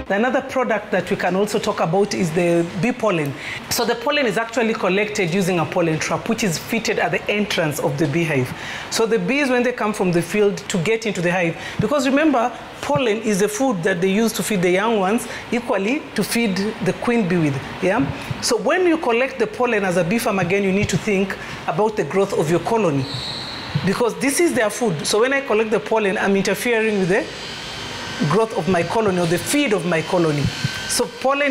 Another product that we can also talk about is the bee pollen. So the pollen is actually collected using a pollen trap, which is fitted at the entrance of the beehive. So the bees, when they come from the field to get into the hive, because remember, pollen is the food that they use to feed the young ones, equally to feed the queen bee with. Yeah? So when you collect the pollen as a bee farm, again, you need to think about the growth of your colony, because this is their food. So when I collect the pollen, I'm interfering with the growth of my colony, or the feed of my colony. So pollen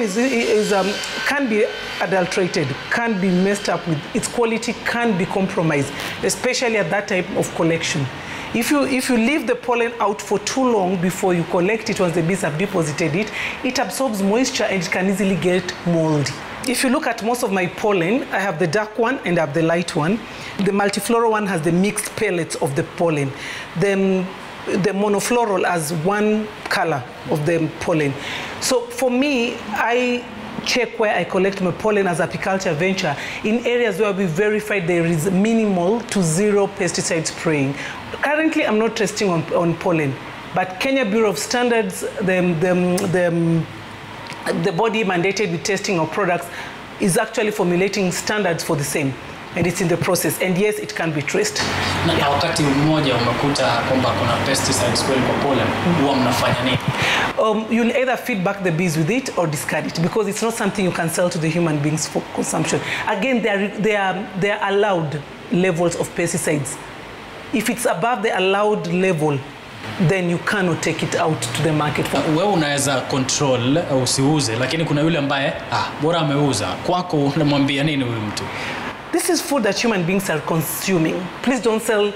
can be adulterated, can be messed up with, its quality can be compromised, especially at that type of collection. If you leave the pollen out for too long before you collect it, once the bees have deposited it, it absorbs moisture and it can easily get moldy. If you look at most of my pollen, I have the dark one and I have the light one. The multifloral one has the mixed pellets of the pollen. The monofloral has one color of the pollen. So for me, I check where I collect my pollen as apiculture venture in areas where we verified there is minimal to zero pesticide spraying. Currently, I'm not testing on pollen, but Kenya Bureau of Standards, the body mandated with testing of products, is actually formulating standards for the same. And it's in the process, and yes, it can be traced. Na wakati mmoja umekuta kwamba kuna pesticides kweli kwa pollen, huwa mnafanya nini? You'll either feed back the bees with it or discard it, because it's not something you can sell to the human beings for consumption. Again, they are allowed levels of pesticides. If it's above the allowed level, then you cannot take it out to the market. Wewe unaweza control usiuze, lakini kuna yule ambaye bora ameuza. Kwako unamwambia nini huyu mtu? This is food that human beings are consuming. Please don't sell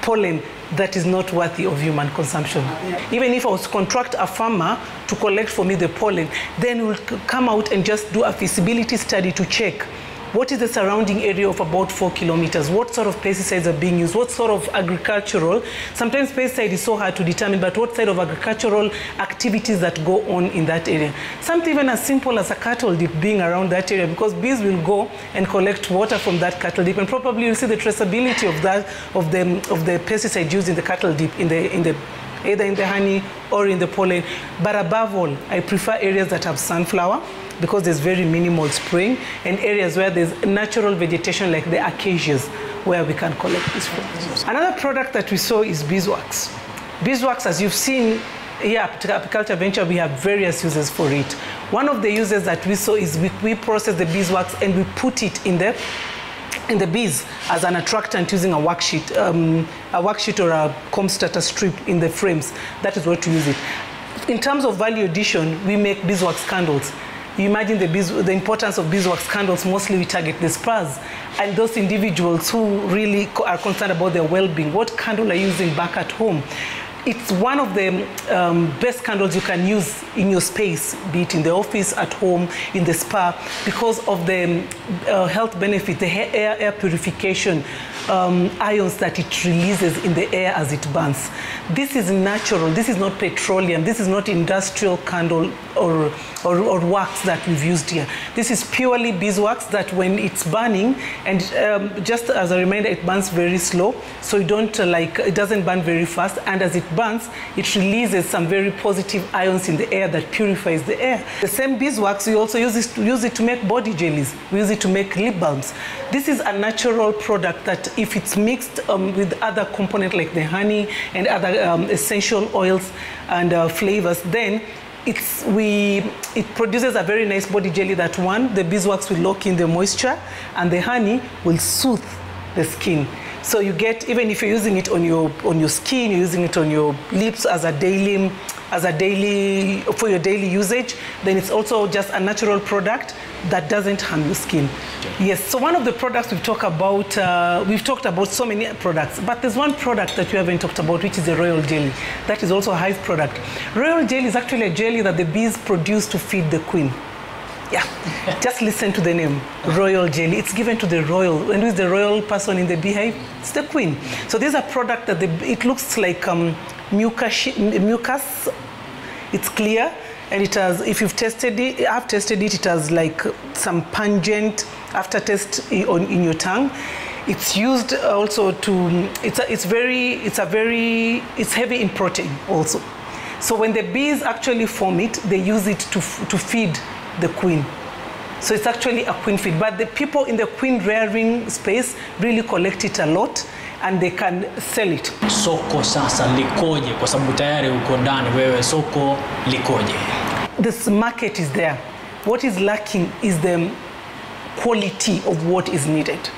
pollen that is not worthy of human consumption. Even if I was to contract a farmer to collect for me the pollen, then we'll come out and just do a feasibility study to check what is the surrounding area of about 4 kilometers, what sort of pesticides are being used, what sort of agricultural, sometimes pesticide is so hard to determine, but what side of agricultural activities that go on in that area. Something even as simple as a cattle dip being around that area, because bees will go and collect water from that cattle dip, and probably you'll see the traceability of the pesticide used in the cattle dip, either in the honey or in the pollen. But above all, I prefer areas that have sunflower, because there's very minimal spraying, and areas where there's natural vegetation like the acacias, where we can collect this from. Another product that we saw is beeswax. Beeswax, as you've seen here at Apiculture Venture, we have various uses for it. One of the uses that we saw is we process the beeswax and we put it in the bees as an attractant using a worksheet or a comb starter strip in the frames. That is what we use it. In terms of value addition, we make beeswax candles. You imagine the importance of beeswax candles. Mostly we target the spas and those individuals who really are concerned about their well-being. What candle are you using back at home? It's one of the best candles you can use in your space, be it in the office, at home, in the spa, because of the health benefit, the air purification, ions that it releases in the air as it burns. This is natural. This is not petroleum. This is not industrial candle or wax that we've used here. This is purely beeswax that when it's burning, and just as a reminder, it burns very slow, so you don't it doesn't burn very fast, and as it burns, it releases some very positive ions in the air that purifies the air. The same beeswax, we also use it to make body jellies. We use it to make lip balms. This is a natural product that, if it's mixed with other components like the honey and other essential oils and flavors, then it produces a very nice body jelly that, one, the beeswax will lock in the moisture and the honey will soothe the skin. So you get, even if you're using it on your skin, you're using it on your lips for your daily usage, then it's also just a natural product that doesn't harm your skin. Yes, so one of the products we've talked about so many products, but there's one product that we haven't talked about, which is the royal jelly. That is also a hive product. Royal jelly is actually a jelly that the bees produce to feed the queen. Yeah, just listen to the name, royal jelly. It's given to the royal. And who is the royal person in the beehive? It's the queen. So this is a product that it looks like mucus. It's clear, and it has, if you've tested it, I've tested it, it has like some pungent aftertaste in your tongue. It's used also to, it's heavy in protein also. So when the bees actually form it, they use it to feed the queen. So it's actually a queen feed. But the people in the queen rearing space really collect it a lot and they can sell it. Soko sasa likoje? Kwa sababu tayari uko ndani wewe, soko likoje? This market is there. What is lacking is the quality of what is needed.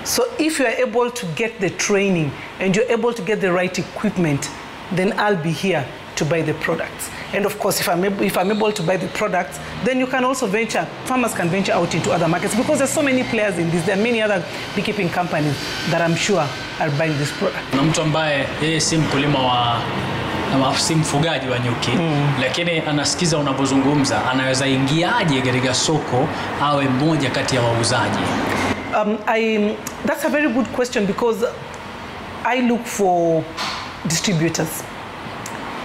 So if you are able to get the training and you're able to get the right equipment, then I'll be here to buy the products. And of course, if I'm able to buy the products, then you can also venture, farmers can venture out into other markets, because there's so many players in this. There are many other beekeeping companies that I'm sure are buying this product. Na mtu ambaye yeye si mkulima si mfugaji wa nyuki, lakini anasikiza unapozungumza, anaweza ingiaje katika soko awe mmoja kati ya wauzaji? That's a very good question, because I look for distributors.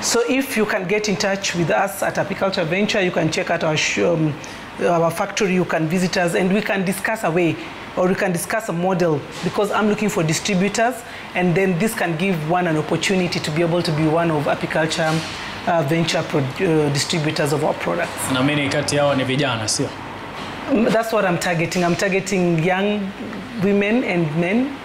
So if you can get in touch with us at Apiculture Venture, you can check out our factory, you can visit us, and we can discuss a way, or we can discuss a model, because I'm looking for distributors, and then this can give one an opportunity to be able to be one of Apiculture Venture distributors of our products. Na mimi kati yao ni vijana, sio? That's what I'm targeting. I'm targeting young women and men.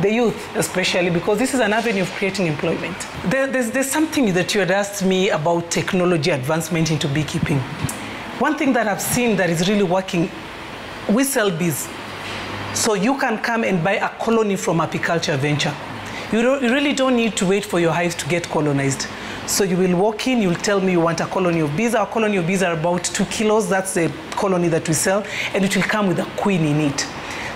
The youth especially, because this is an avenue of creating employment. There's something that you had asked me about technology advancement into beekeeping. One thing that I've seen that is really working, we sell bees. So you can come and buy a colony from Apiculture Venture. You really don't need to wait for your hives to get colonized. So you will walk in, you'll tell me you want a colony of bees. Our colony of bees are about 2 kilos. That's the colony that we sell, and it will come with a queen in it.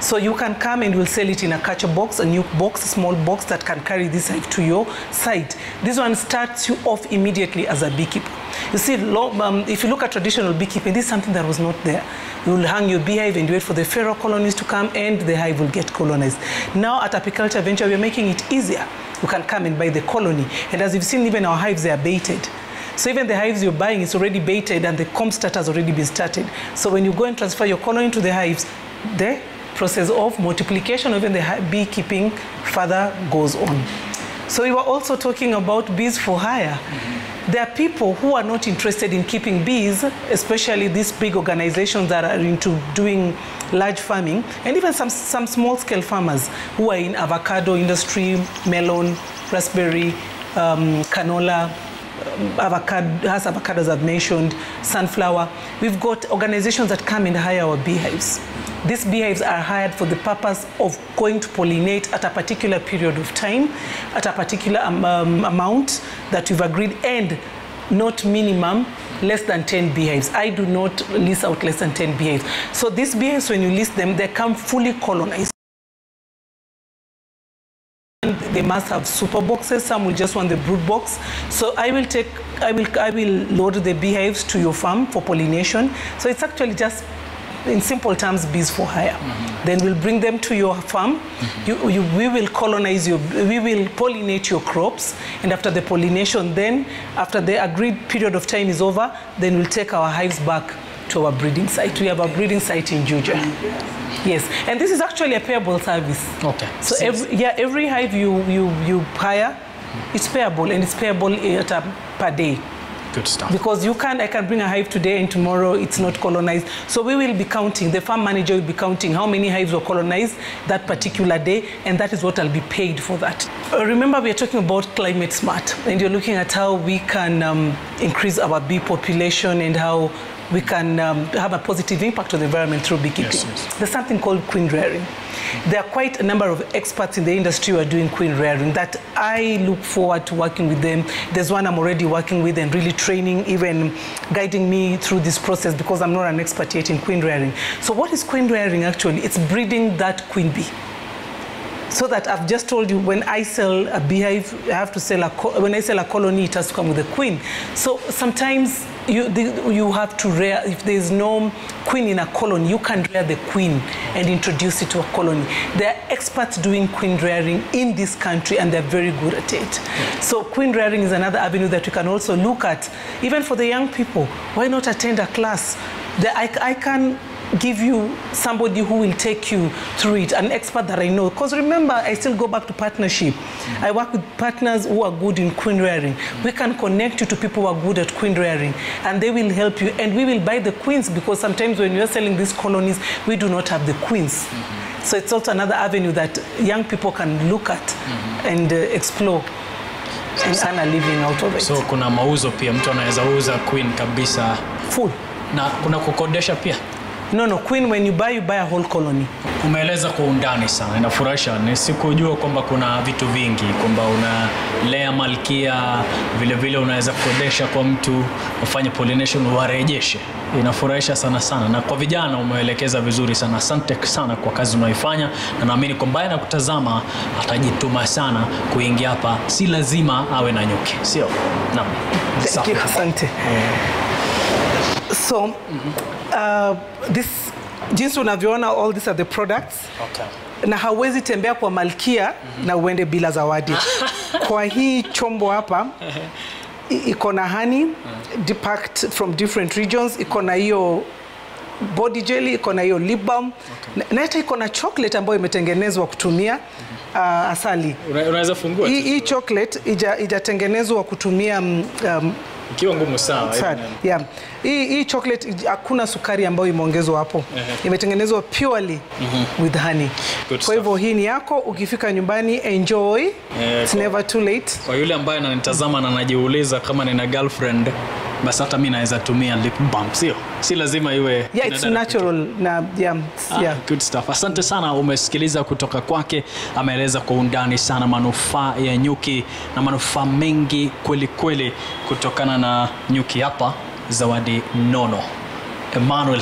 So you can come and we'll sell it in a catcher box, a new box, a small box that can carry this hive to your site. This one starts you off immediately as a beekeeper. You see, if you look at traditional beekeeping, this is something that was not there. You will hang your beehive and wait for the pharaoh colonies to come, and the hive will get colonized. Now at Apiculture Venture, we're making it easier. You can come and buy the colony. And as you've seen, even our hives, they are baited. So even the hives you're buying is already baited, and the comb starter has already been started. So when you go and transfer your colony to the hives, the process of multiplication, even the beekeeping further goes on. So we were also talking about bees for hire. There are people who are not interested in keeping bees, especially these big organizations that are into doing large farming, and even some small-scale farmers who are in avocado industry, melon, raspberry, canola, avocados I've mentioned, sunflower. We've got organizations that come and hire our beehives. These beehives are hired for the purpose of going to pollinate at a particular period of time, at a particular amount that we've agreed, and not minimum less than 10 beehives. I do not lease out less than 10 beehives. So these beehives, when you list them, they come fully colonized. They must have super boxes. Some will just want the brood box. So I will load the beehives to your farm for pollination. So it's actually just, in simple terms, bees for hire. Then we'll bring them to your farm. We will colonize we will pollinate your crops, and after the pollination, then after the agreed period of time is over, then we'll take our hives back to our breeding site. We have a breeding site in Juja. Yes, and this is actually a payable service. Okay. So every hive you hire, it's payable, and it's payable per day. Good stuff. Because I can bring a hive today and tomorrow it's not colonized. So we will be counting, the farm manager will be counting how many hives were colonized that particular day, and that is what I'll be paid for that. Remember, we are talking about climate smart, and you're looking at how we can increase our bee population and how we can have a positive impact on the environment through beekeeping. Yes. There's something called queen rearing. There are quite a number of experts in the industry who are doing queen rearing that I look forward to working with them. There's one I'm already working with and really training, even guiding me through this process, because I'm not an expert yet in queen rearing. So what is queen rearing actually? It's breeding that queen bee. So that I've just told you, when I sell a beehive, I have to sell when I sell a colony, it has to come with a queen. So sometimes you have to rear, if there's no queen in a colony, you can rear the queen and introduce it to a colony. There are experts doing queen rearing in this country, and they're very good at it. So queen rearing is another avenue that we can also look at, even for the young people. Why not attend a class? give you somebody who will take you through it, an expert that I know. Because remember, I still go back to partnership. I work with partners who are good in queen rearing. We can connect you to people who are good at queen rearing, and they will help you. And we will buy the queens, because sometimes when you're selling these colonies, we do not have the queens. So it's also another avenue that young people can look at and explore and earn a living out of it. So kuna mauzo pia, mtu anaweza uza queen kabisa full. Na kuna kukodesha pia? No, queen, when you buy a whole colony. Umeeleza kwa undani sana, inafurahisha. Sikujua kwamba kuna vitu vingi, kwamba unalea malkia, vile vile unaweza kukodesha kwa mtu, ufanye pollination uwarejeshe. Inafurahisha sana, na kwa vijana umeelekeza vizuri sana. Asante sana kwa kazi unayoifanya, na naamini kwamba na kutazama atajituma sana kuingia hapa. Si lazima awe na nyuki, sio? Naam. Asante. So, this jinsi unavyoona, all these are the products. Okay. Na hauwezi tembea kwa malkia na uende bila zawadi. Kwa hii chombo hapa, iko na honey depacked from different regions, iko na hiyo body jelly, iko na hiyo lip balm, na hata iko na chocolate ambayo imetengenezwa kutumia asali. Unaweza fungua. Hii chocolate ijatengenezwa kutumia ikiwa ngumu sawa. Yeah. Hii chocolate hakuna sukari ambayo imeongezwa hapo. Imetengenezwa purely with honey. Kwa hivyo hii ni yako, ukifika nyumbani enjoy. It's never too late. Kwa yule ambaye ananitazama na anajiuliza kama nina girlfriend, basi hata mimi naweza tumia lip balm, sio? Si lazima iwe. Yeah, it's natural. Good stuff. Asante sana, umesikiliza kutoka kwake. Ameeleza kwa undani sana manufaa ya nyuki na manufaa mengi kweli kutokana na nyuki hapa. Zawadi nono. Emmanuel